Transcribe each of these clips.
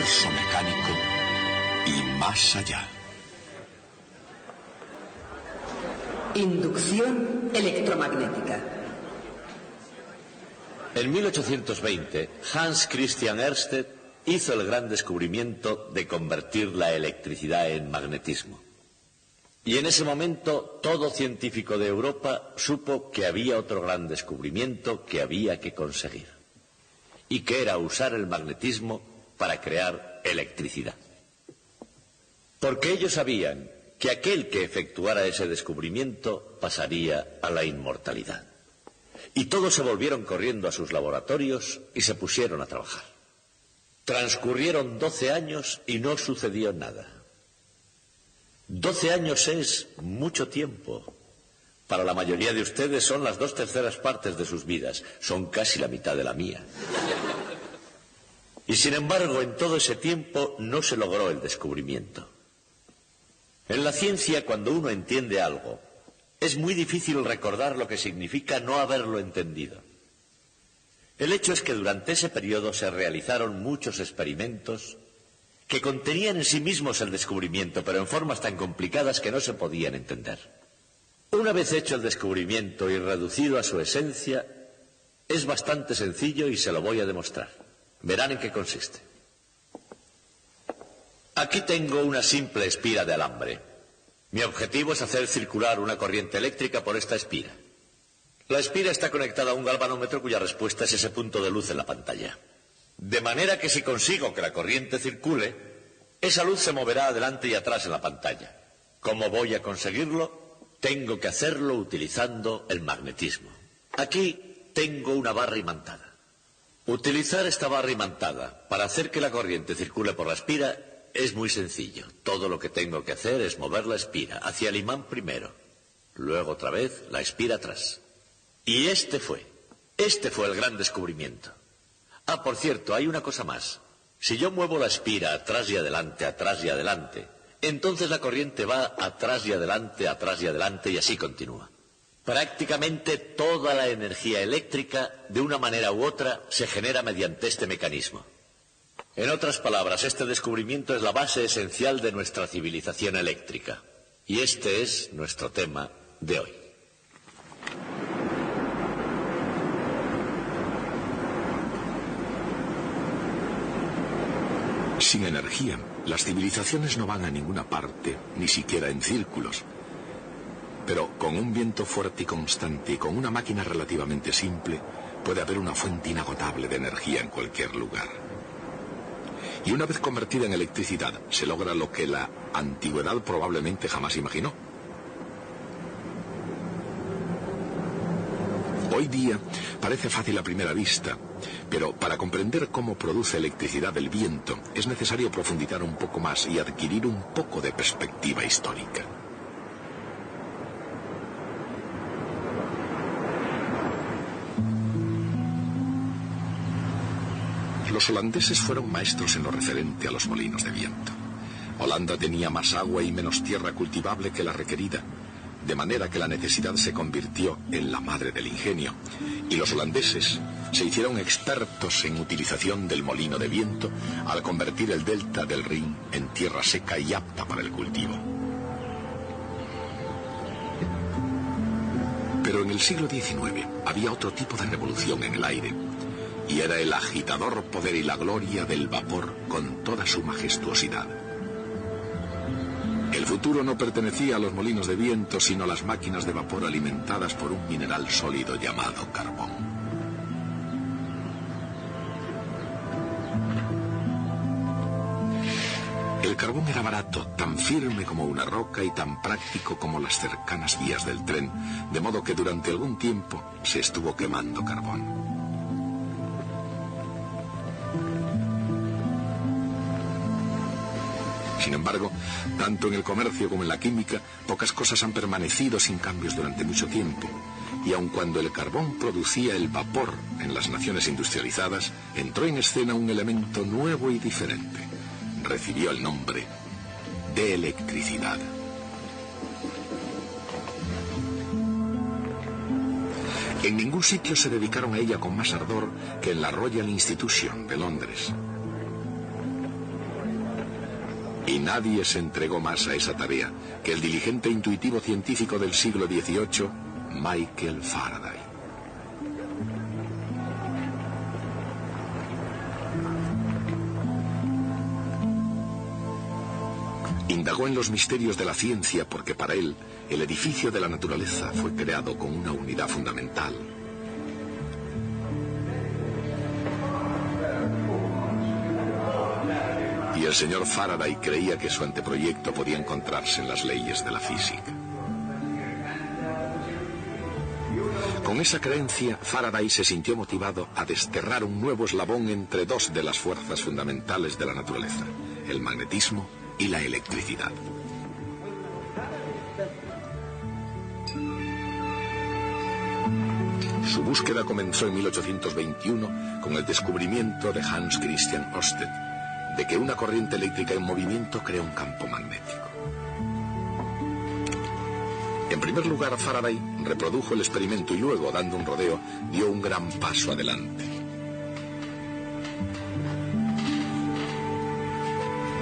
universo mecánico y más allá. Inducción electromagnética. En 1820, Hans Christian Ørsted hizo el gran descubrimiento de convertir la electricidad en magnetismo. Y en ese momento, todo científico de Europa supo que había otro gran descubrimiento que había que conseguir. Y que era usar el magnetismo para crear electricidad. Porque ellos sabían que aquel que efectuara ese descubrimiento pasaría a la inmortalidad. Y todos se volvieron corriendo a sus laboratorios y se pusieron a trabajar. Transcurrieron 12 años y no sucedió nada. 12 años es mucho tiempo. Para la mayoría de ustedes son las 2/3 partes de sus vidas. Son casi la mitad de la mía. Y sin embargo, en todo ese tiempo no se logró el descubrimiento. En la ciencia, cuando uno entiende algo, es muy difícil recordar lo que significa no haberlo entendido. El hecho es que durante ese periodo se realizaron muchos experimentos que contenían en sí mismos el descubrimiento, pero en formas tan complicadas que no se podían entender. Una vez hecho el descubrimiento y reducido a su esencia, es bastante sencillo y se lo voy a demostrar. Verán en qué consiste. Aquí tengo una simple espira de alambre. Mi objetivo es hacer circular una corriente eléctrica por esta espira. La espira está conectada a un galvanómetro cuya respuesta es ese punto de luz en la pantalla. De manera que si consigo que la corriente circule, esa luz se moverá adelante y atrás en la pantalla. ¿Cómo voy a conseguirlo? Tengo que hacerlo utilizando el magnetismo. Aquí tengo una barra imantada. Utilizar esta barra imantada para hacer que la corriente circule por la espira es muy sencillo. Todo lo que tengo que hacer es mover la espira hacia el imán primero, luego otra vez la espira atrás. Y este fue el gran descubrimiento. Ah, por cierto, hay una cosa más. Si yo muevo la espira atrás y adelante, entonces la corriente va atrás y adelante y así continúa. Prácticamente toda la energía eléctrica, de una manera u otra, se genera mediante este mecanismo. En otras palabras, este descubrimiento es la base esencial de nuestra civilización eléctrica. Y este es nuestro tema de hoy. Sin energía, las civilizaciones no van a ninguna parte, ni siquiera en círculos. Pero con un viento fuerte y constante y con una máquina relativamente simple, puede haber una fuente inagotable de energía en cualquier lugar. Y una vez convertida en electricidad, se logra lo que la antigüedad probablemente jamás imaginó. Hoy día parece fácil a primera vista, pero para comprender cómo produce electricidad el viento es necesario profundizar un poco más y adquirir un poco de perspectiva histórica. Los holandeses fueron maestros en lo referente a los molinos de viento. Holanda tenía más agua y menos tierra cultivable que la requerida, de manera que la necesidad se convirtió en la madre del ingenio, y los holandeses se hicieron expertos en utilización del molino de viento al convertir el delta del Rin en tierra seca y apta para el cultivo. Pero en el siglo XIX había otro tipo de revolución en el aire, y era el agitador poder y la gloria del vapor con toda su majestuosidad. El futuro no pertenecía a los molinos de viento, sino a las máquinas de vapor alimentadas por un mineral sólido llamado carbón. El carbón era barato, tan firme como una roca y tan práctico como las cercanas vías del tren, de modo que durante algún tiempo se estuvo quemando carbón. Sin embargo, tanto en el comercio como en la química, pocas cosas han permanecido sin cambios durante mucho tiempo. Y aun cuando el carbón producía el vapor en las naciones industrializadas, entró en escena un elemento nuevo y diferente. Recibió el nombre de electricidad. En ningún sitio se dedicaron a ella con más ardor que en la Royal Institution de Londres. Y nadie se entregó más a esa tarea que el diligente e intuitivo científico del siglo XVIII, Michael Faraday. Indagó en los misterios de la ciencia porque para él el edificio de la naturaleza fue creado con una unidad fundamental. Y el señor Faraday creía que su anteproyecto podía encontrarse en las leyes de la física. Con esa creencia, Faraday se sintió motivado a desterrar un nuevo eslabón entre dos de las fuerzas fundamentales de la naturaleza, el magnetismo y la electricidad. Su búsqueda comenzó en 1821 con el descubrimiento de Hans Christian Ørsted de que una corriente eléctrica en movimiento crea un campo magnético. En primer lugar, Faraday reprodujo el experimento y luego, dando un rodeo, dio un gran paso adelante.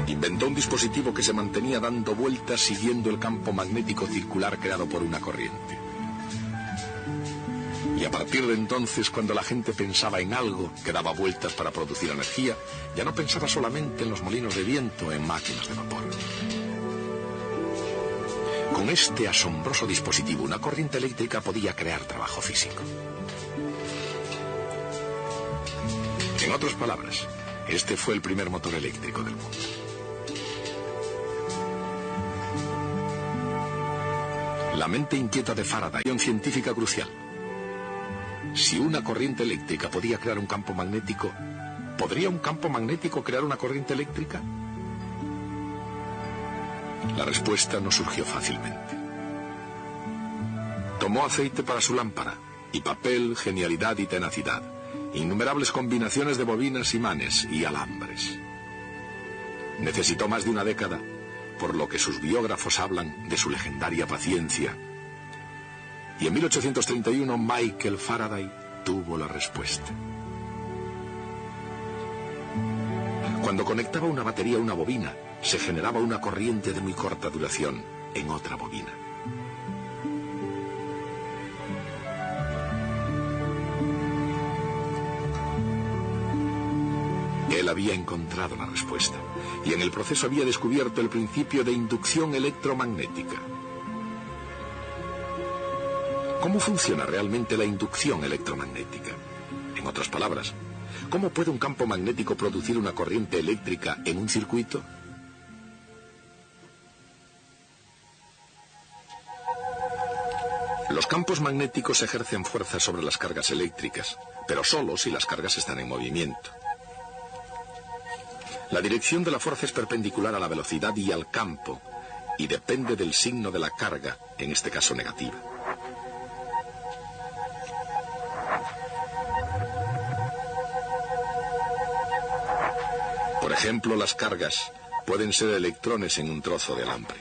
Inventó un dispositivo que se mantenía dando vueltas siguiendo el campo magnético circular creado por una corriente. Y a partir de entonces, cuando la gente pensaba en algo que daba vueltas para producir energía, ya no pensaba solamente en los molinos de viento o en máquinas de vapor. Con este asombroso dispositivo, una corriente eléctrica podía crear trabajo físico. En otras palabras, este fue el primer motor eléctrico del mundo. La mente inquieta de Faraday, una científica crucial. Si una corriente eléctrica podía crear un campo magnético, ¿podría un campo magnético crear una corriente eléctrica? La respuesta no surgió fácilmente. Tomó aceite para su lámpara, y papel, genialidad y tenacidad, innumerables combinaciones de bobinas, imanes y alambres. Necesitó más de una década, por lo que sus biógrafos hablan de su legendaria paciencia. Y en 1831 Michael Faraday tuvo la respuesta. Cuando conectaba una batería a una bobina, se generaba una corriente de muy corta duración en otra bobina. Él había encontrado la respuesta, y en el proceso había descubierto el principio de inducción electromagnética. ¿Cómo funciona realmente la inducción electromagnética? En otras palabras, ¿cómo puede un campo magnético producir una corriente eléctrica en un circuito? Los campos magnéticos ejercen fuerza sobre las cargas eléctricas, pero solo si las cargas están en movimiento. La dirección de la fuerza es perpendicular a la velocidad y al campo, y depende del signo de la carga, en este caso negativa. Por ejemplo, las cargas pueden ser electrones en un trozo de alambre.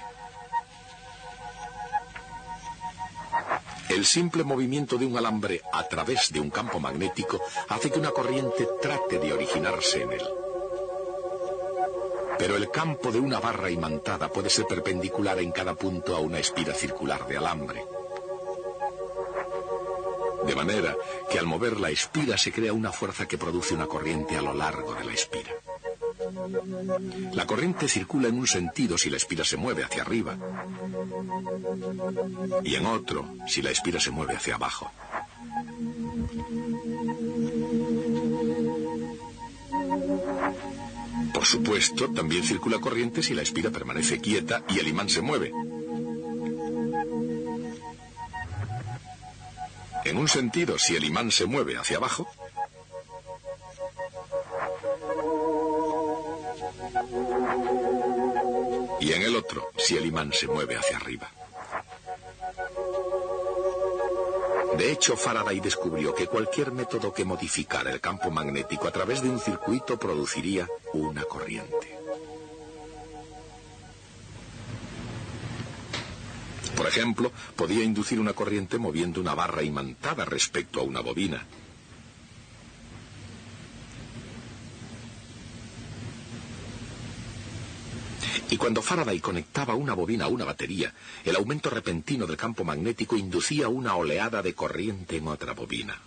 El simple movimiento de un alambre a través de un campo magnético hace que una corriente trate de originarse en él. Pero el campo de una barra imantada puede ser perpendicular en cada punto a una espira circular de alambre. De manera que al mover la espira se crea una fuerza que produce una corriente a lo largo de la espira. La corriente circula en un sentido si la espira se mueve hacia arriba y en otro si la espira se mueve hacia abajo. Por supuesto, también circula corriente si la espira permanece quieta y el imán se mueve. En un sentido, si el imán se mueve hacia abajo, y en el otro, si el imán se mueve hacia arriba. De hecho, Faraday descubrió que cualquier método que modificara el campo magnético a través de un circuito produciría una corriente. Por ejemplo, podía inducir una corriente moviendo una barra imantada respecto a una bobina. Y cuando Faraday conectaba una bobina a una batería, el aumento repentino del campo magnético inducía una oleada de corriente en otra bobina.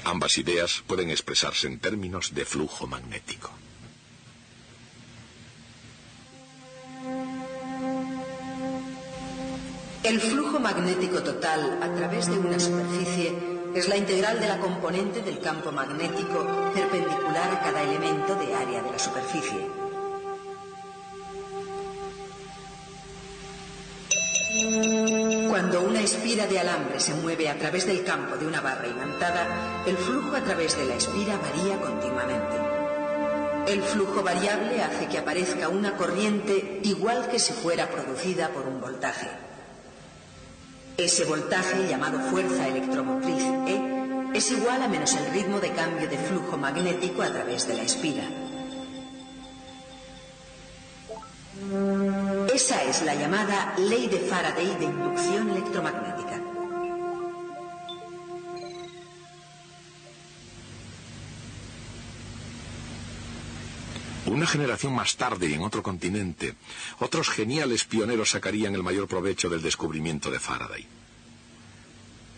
Ambas ideas pueden expresarse en términos de flujo magnético. El flujo magnético total a través de una superficie es la integral de la componente del campo magnético perpendicular a cada elemento de área de la superficie. Cuando una espira de alambre se mueve a través del campo de una barra imantada, el flujo a través de la espira varía continuamente. El flujo variable hace que aparezca una corriente igual que si fuera producida por un voltaje. Ese voltaje, llamado fuerza electromotriz E, es igual a menos el ritmo de cambio de flujo magnético a través de la espira. Esa es la llamada ley de Faraday de inducción electromagnética. Una generación más tarde y en otro continente, otros geniales pioneros sacarían el mayor provecho del descubrimiento de Faraday.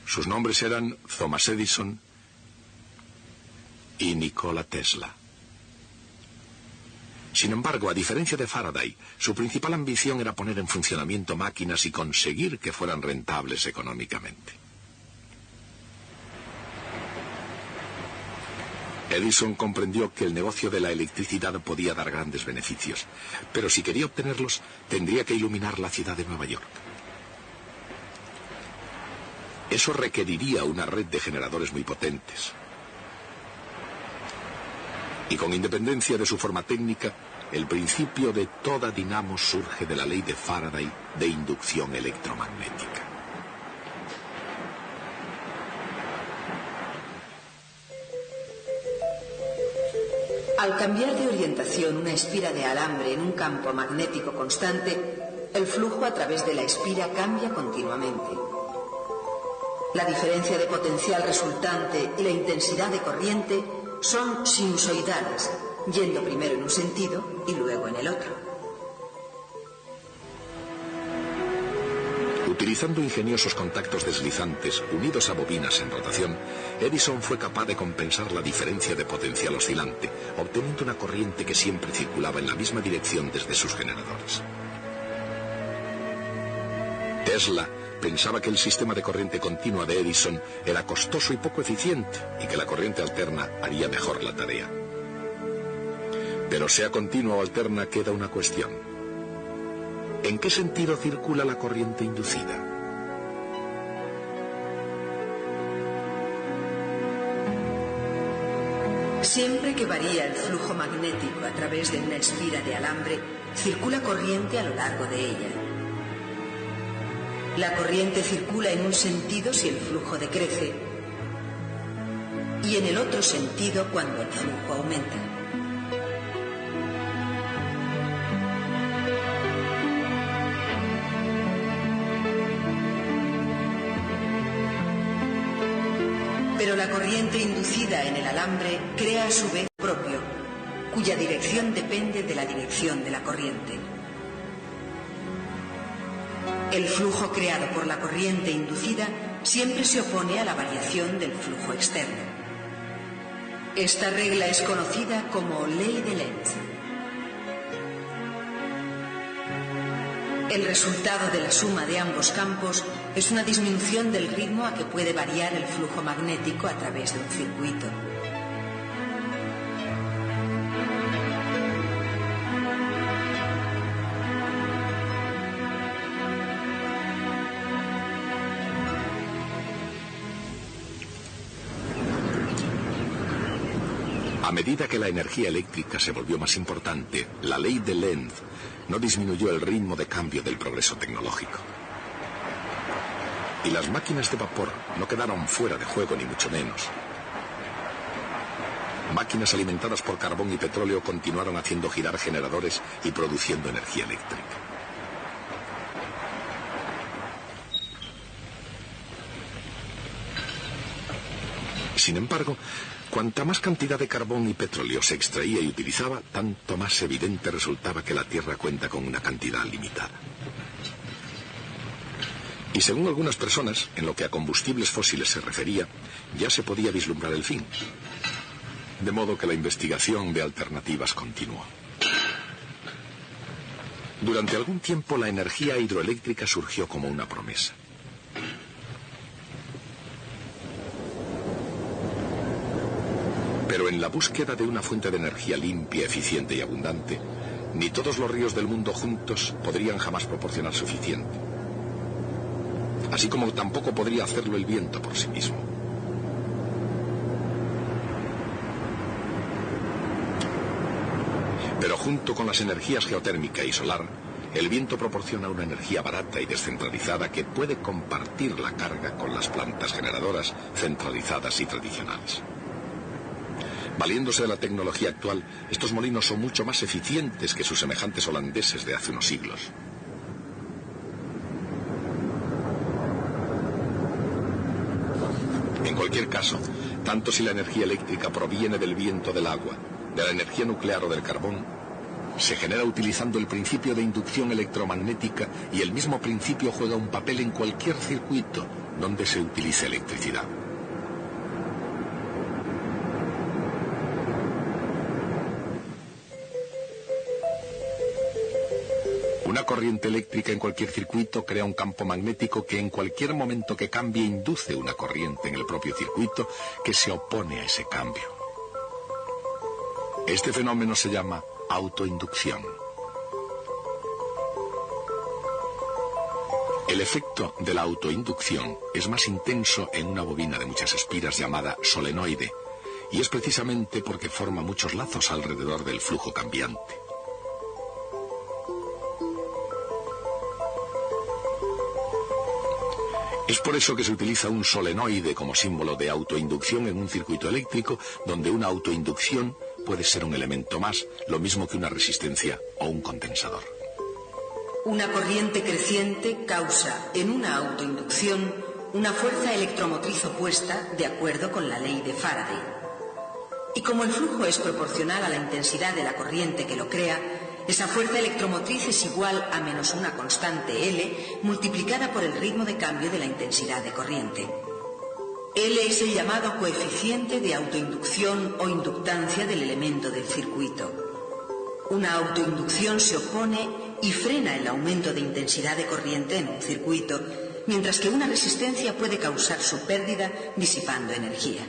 Sus nombres eran Thomas Edison y Nikola Tesla. Sin embargo, a diferencia de Faraday, su principal ambición era poner en funcionamiento máquinas y conseguir que fueran rentables económicamente. Edison comprendió que el negocio de la electricidad podía dar grandes beneficios, pero si quería obtenerlos, tendría que iluminar la ciudad de Nueva York. Eso requeriría una red de generadores muy potentes. Y con independencia de su forma técnica, el principio de toda dinamo surge de la ley de Faraday de inducción electromagnética. Al cambiar de orientación una espira de alambre en un campo magnético constante, el flujo a través de la espira cambia continuamente. La diferencia de potencial resultante y la intensidad de corriente son sinusoidales, yendo primero en un sentido y luego en el otro. Utilizando ingeniosos contactos deslizantes unidos a bobinas en rotación, Edison fue capaz de compensar la diferencia de potencial oscilante, obteniendo una corriente que siempre circulaba en la misma dirección desde sus generadores. Tesla pensaba que el sistema de corriente continua de Edison era costoso y poco eficiente y que la corriente alterna haría mejor la tarea. Pero sea continua o alterna, queda una cuestión. ¿En qué sentido circula la corriente inducida? Siempre que varía el flujo magnético a través de una espira de alambre, circula corriente a lo largo de ella. La corriente circula en un sentido si el flujo decrece y en el otro sentido cuando el flujo aumenta. Pero la corriente inducida en el alambre crea a su vez propio, cuya dirección depende de la dirección de la corriente. El flujo creado por la corriente inducida siempre se opone a la variación del flujo externo. Esta regla es conocida como ley de Lenz. El resultado de la suma de ambos campos es una disminución del ritmo a que puede variar el flujo magnético a través de un circuito. A medida que la energía eléctrica se volvió más importante, la ley de Lenz no disminuyó el ritmo de cambio del progreso tecnológico. Y las máquinas de vapor no quedaron fuera de juego, ni mucho menos. Máquinas alimentadas por carbón y petróleo continuaron haciendo girar generadores y produciendo energía eléctrica. Sin embargo, Cuanta más cantidad de carbón y petróleo se extraía y utilizaba, tanto más evidente resultaba que la Tierra cuenta con una cantidad limitada. Y según algunas personas, en lo que a combustibles fósiles se refería, ya se podía vislumbrar el fin. De modo que la investigación de alternativas continuó. Durante algún tiempo la energía hidroeléctrica surgió como una promesa. Pero en la búsqueda de una fuente de energía limpia, eficiente y abundante, ni todos los ríos del mundo juntos podrían jamás proporcionar suficiente. Así como tampoco podría hacerlo el viento por sí mismo. Pero junto con las energías geotérmica y solar, el viento proporciona una energía barata y descentralizada que puede compartir la carga con las plantas generadoras centralizadas y tradicionales. Valiéndose de la tecnología actual, estos molinos son mucho más eficientes que sus semejantes holandeses de hace unos siglos. En cualquier caso, tanto si la energía eléctrica proviene del viento, del agua, de la energía nuclear o del carbón, se genera utilizando el principio de inducción electromagnética y el mismo principio juega un papel en cualquier circuito donde se utilice electricidad. Una corriente eléctrica en cualquier circuito crea un campo magnético que en cualquier momento que cambie induce una corriente en el propio circuito que se opone a ese cambio. Este fenómeno se llama autoinducción. El efecto de la autoinducción es más intenso en una bobina de muchas espiras llamada solenoide, y es precisamente porque forma muchos lazos alrededor del flujo cambiante. Es por eso que se utiliza un solenoide como símbolo de autoinducción en un circuito eléctrico, donde una autoinducción puede ser un elemento más, lo mismo que una resistencia o un condensador. Una corriente creciente causa en una autoinducción una fuerza electromotriz opuesta de acuerdo con la ley de Faraday. Y como el flujo es proporcional a la intensidad de la corriente que lo crea, esa fuerza electromotriz es igual a menos una constante L multiplicada por el ritmo de cambio de la intensidad de corriente. L es el llamado coeficiente de autoinducción o inductancia del elemento del circuito. Una autoinducción se opone y frena el aumento de intensidad de corriente en un circuito, mientras que una resistencia puede causar su pérdida disipando energía.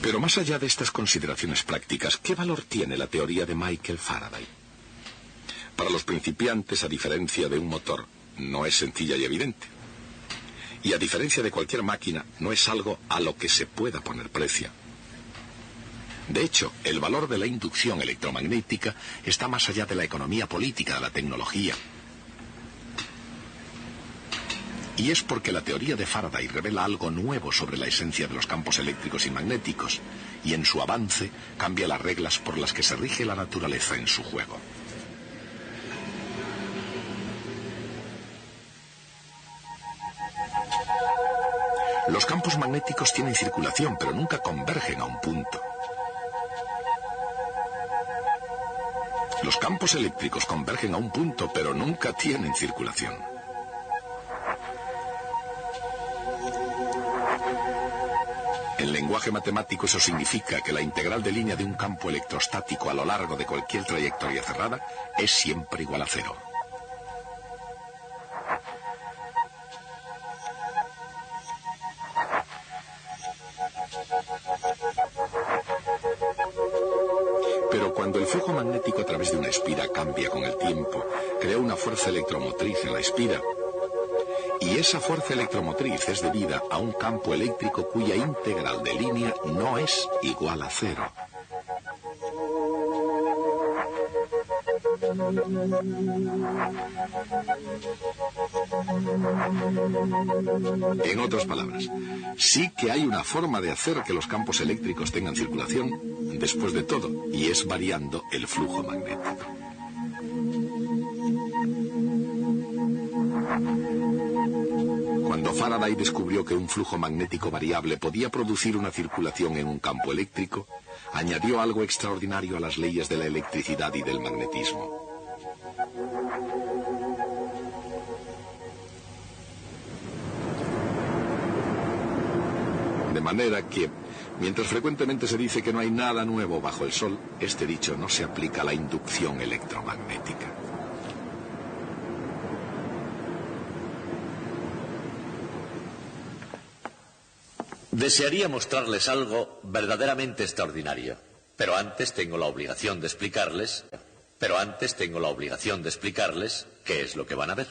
Pero más allá de estas consideraciones prácticas, ¿qué valor tiene la teoría de Michael Faraday? Para los principiantes, a diferencia de un motor, no es sencilla y evidente. Y a diferencia de cualquier máquina, no es algo a lo que se pueda poner precio. De hecho, el valor de la inducción electromagnética está más allá de la economía política, de la tecnología. Y es porque la teoría de Faraday revela algo nuevo sobre la esencia de los campos eléctricos y magnéticos, y en su avance cambia las reglas por las que se rige la naturaleza en su juego. Los campos magnéticos tienen circulación, pero nunca convergen a un punto. Los campos eléctricos convergen a un punto, pero nunca tienen circulación. En lenguaje matemático eso significa que la integral de línea de un campo electrostático a lo largo de cualquier trayectoria cerrada es siempre igual a cero. Pero cuando el flujo magnético a través de una espira cambia con el tiempo, crea una fuerza electromotriz en la espira. Y esa fuerza electromotriz es debida a un campo eléctrico cuya integral de línea no es igual a cero. En otras palabras, sí que hay una forma de hacer que los campos eléctricos tengan circulación, después de todo, y es variando el flujo magnético. Faraday descubrió que un flujo magnético variable podía producir una circulación en un campo eléctrico, añadió algo extraordinario a las leyes de la electricidad y del magnetismo. De manera que, mientras frecuentemente se dice que no hay nada nuevo bajo el sol, este dicho no se aplica a la inducción electromagnética. Desearía mostrarles algo verdaderamente extraordinario, pero antes tengo la obligación de explicarles qué es lo que van a ver.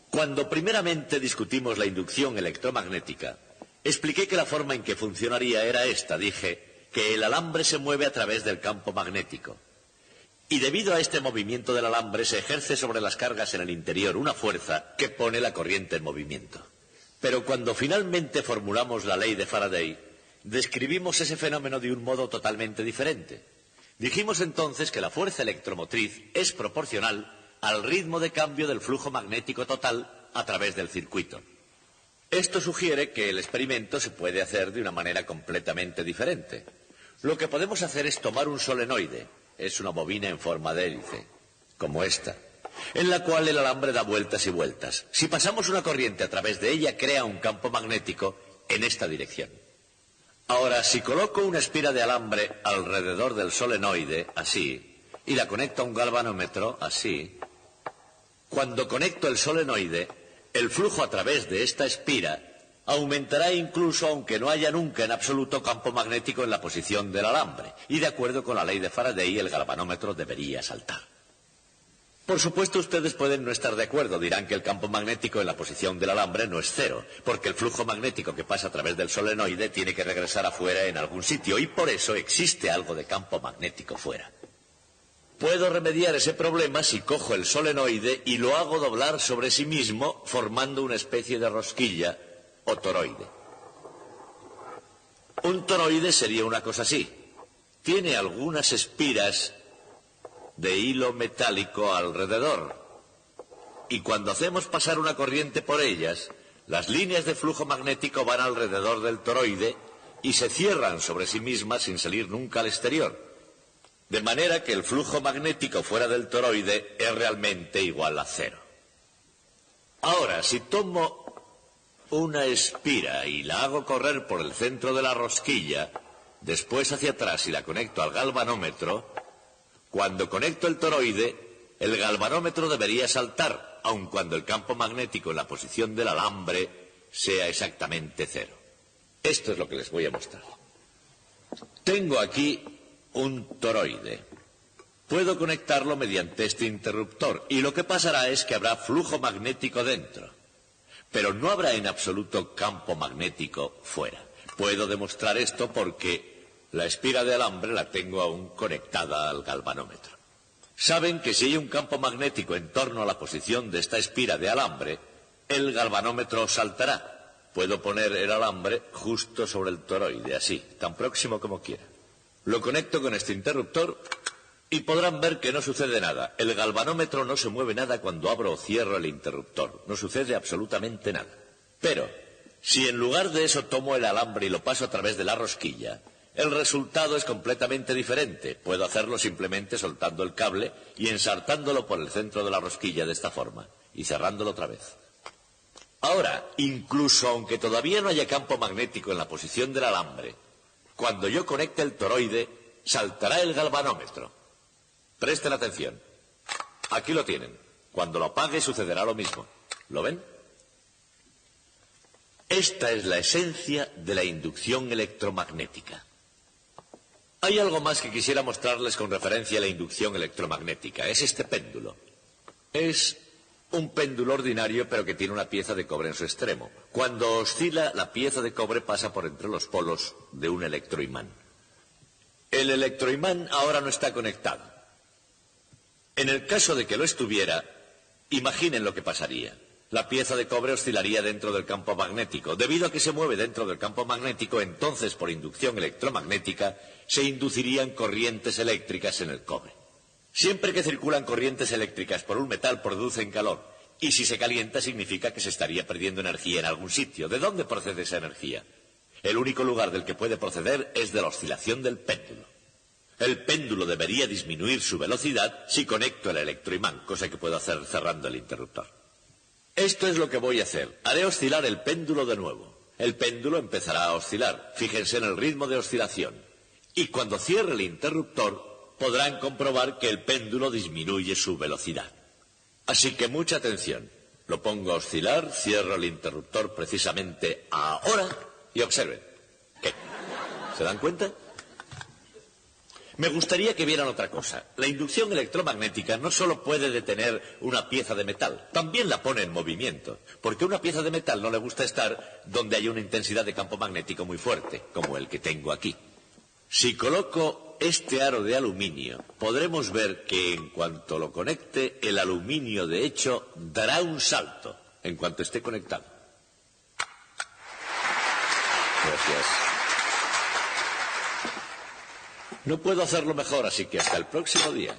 Cuando primeramente discutimos la inducción electromagnética, expliqué que la forma en que funcionaría era esta. Dije que el alambre se mueve a través del campo magnético. Y debido a este movimiento del alambre se ejerce sobre las cargas en el interior una fuerza que pone la corriente en movimiento. Pero cuando finalmente formulamos la ley de Faraday, describimos ese fenómeno de un modo totalmente diferente. Dijimos entonces que la fuerza electromotriz es proporcional al ritmo de cambio del flujo magnético total a través del circuito. Esto sugiere que el experimento se puede hacer de una manera completamente diferente. Lo que podemos hacer es tomar un solenoide, es una bobina en forma de hélice, como esta, en la cual el alambre da vueltas y vueltas. Si pasamos una corriente a través de ella, crea un campo magnético en esta dirección. Ahora, si coloco una espira de alambre alrededor del solenoide, así, y la conecto a un galvanómetro, así, cuando conecto el solenoide, el flujo a través de esta espira aumentará incluso aunque no haya nunca en absoluto campo magnético en la posición del alambre. Y de acuerdo con la ley de Faraday, el galvanómetro debería saltar. Por supuesto, ustedes pueden no estar de acuerdo. Dirán que el campo magnético en la posición del alambre no es cero, porque el flujo magnético que pasa a través del solenoide tiene que regresar afuera en algún sitio, y por eso existe algo de campo magnético fuera. Puedo remediar ese problema si cojo el solenoide y lo hago doblar sobre sí mismo, formando una especie de rosquilla o toroide. Un toroide sería una cosa así. Tiene algunas espiras de hilo metálico alrededor, y cuando hacemos pasar una corriente por ellas, las líneas de flujo magnético van alrededor del toroide y se cierran sobre sí mismas sin salir nunca al exterior, de manera que el flujo magnético fuera del toroide es realmente igual a cero. Ahora, si tomo una espira y la hago correr por el centro de la rosquilla, después hacia atrás y la conecto al galvanómetro, cuando conecto el toroide, el galvanómetro debería saltar, aun cuando el campo magnético en la posición del alambre sea exactamente cero. Esto es lo que les voy a mostrar. Tengo aquí un toroide. Puedo conectarlo mediante este interruptor, y lo que pasará es que habrá flujo magnético dentro, pero no habrá en absoluto campo magnético fuera. Puedo demostrar esto porque la espira de alambre la tengo aún conectada al galvanómetro. Saben que si hay un campo magnético en torno a la posición de esta espira de alambre, el galvanómetro saltará. Puedo poner el alambre justo sobre el toroide, así, tan próximo como quiera. Lo conecto con este interruptor y podrán ver que no sucede nada. El galvanómetro no se mueve nada cuando abro o cierro el interruptor. No sucede absolutamente nada. Pero, si en lugar de eso tomo el alambre y lo paso a través de la rosquilla, el resultado es completamente diferente. Puedo hacerlo simplemente soltando el cable y ensartándolo por el centro de la rosquilla de esta forma, y cerrándolo otra vez. Ahora, incluso aunque todavía no haya campo magnético en la posición del alambre, cuando yo conecte el toroide, saltará el galvanómetro. Presten atención. Aquí lo tienen. Cuando lo apague sucederá lo mismo. ¿Lo ven? Esta es la esencia de la inducción electromagnética. Hay algo más que quisiera mostrarles con referencia a la inducción electromagnética. Es este péndulo. Es un péndulo ordinario, pero que tiene una pieza de cobre en su extremo. Cuando oscila, la pieza de cobre pasa por entre los polos de un electroimán. El electroimán ahora no está conectado. En el caso de que lo estuviera, imaginen lo que pasaría. La pieza de cobre oscilaría dentro del campo magnético. Debido a que se mueve dentro del campo magnético, entonces por inducción electromagnética se inducirían corrientes eléctricas en el cobre. Siempre que circulan corrientes eléctricas por un metal producen calor, Y si se calienta significa que se estaría perdiendo energía en algún sitio. ¿De dónde procede esa energía? El único lugar del que puede proceder es de la oscilación del péndulo. El péndulo debería disminuir su velocidad si conecto el electroimán, cosa que puedo hacer cerrando el interruptor. Esto es lo que voy a hacer. Haré oscilar el péndulo de nuevo. El péndulo empezará a oscilar. Fíjense en el ritmo de oscilación. Y cuando cierre el interruptor, podrán comprobar que el péndulo disminuye su velocidad. Así que mucha atención. Lo pongo a oscilar, cierro el interruptor precisamente ahora y observen. ¿Qué? ¿Se dan cuenta? Me gustaría que vieran otra cosa. La inducción electromagnética no solo puede detener una pieza de metal, también la pone en movimiento, porque a una pieza de metal no le gusta estar donde hay una intensidad de campo magnético muy fuerte, como el que tengo aquí. Si coloco este aro de aluminio, podremos ver que en cuanto lo conecte, el aluminio de hecho dará un salto en cuanto esté conectado. Gracias. No puedo hacerlo mejor, así que hasta el próximo día.